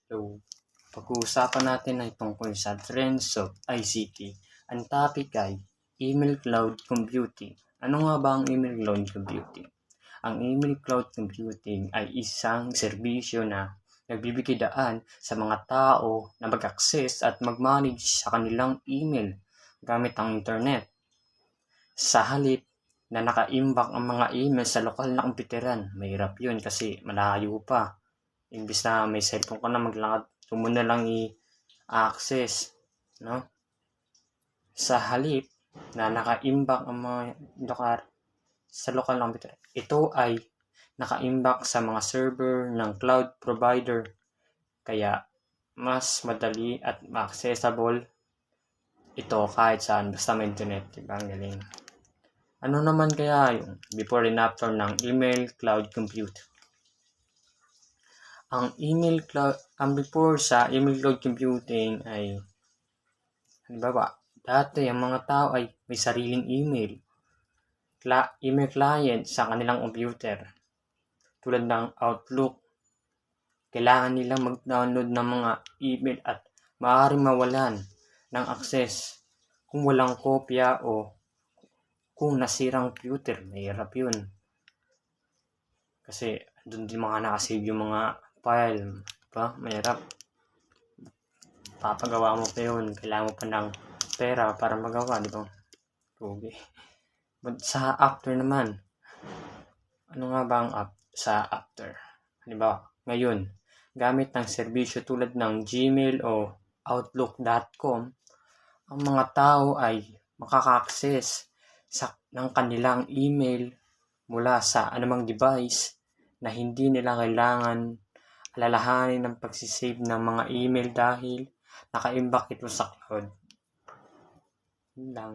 So, pag-uusapan natin ay tungkol sa trends of ICT. Ang topic ay email cloud computing. Ano nga ba ang email cloud computing? Ang email cloud computing ay isang serbisyo na nagbibigay daan sa mga tao na mag-access at mag-manage sa kanilang email gamit ang internet. Sa halip na naka-imbak ang mga email sa lokal na kompyuteran, mahirap yun kasi malayo pa. Imbis na may cellphone ka na, maglakad, mo na lang i-access, no? Sa halip na naka-imbak ang mga lokal sa lokal na computer, ito ay naka-imbak sa mga server ng cloud provider, kaya mas madali at accessible ito kahit saan basta may internet. Diba? Ang galing. Ano naman kaya yung before and after ng email cloud compute? Ang before sa email cloud computing ay, halimbawa, dati ang mga tao ay may sariling email client sa kanilang computer. Tulad ng Outlook, kailangan nilang mag-download ng mga email at maaaring mawalan ng access kung walang kopya o kung nasirang computer. Mahirap yun. Kasi doon din mga nakasave yung mga file. Diba? Mahirap. Papagawa mo pa yun. Kailangan mo pa ng pera para magawa. Diba? Okay. But sa after naman, ano nga ba ang sa after? Diba? Ngayon, gamit ng serbisyo tulad ng Gmail o Outlook.com, ang mga tao ay makaka-access ng kanilang email mula sa anumang device na hindi nila kailangan alalahanin ng pagsisave ng mga email dahil nakaimbak ito sa cloud. Yun lang.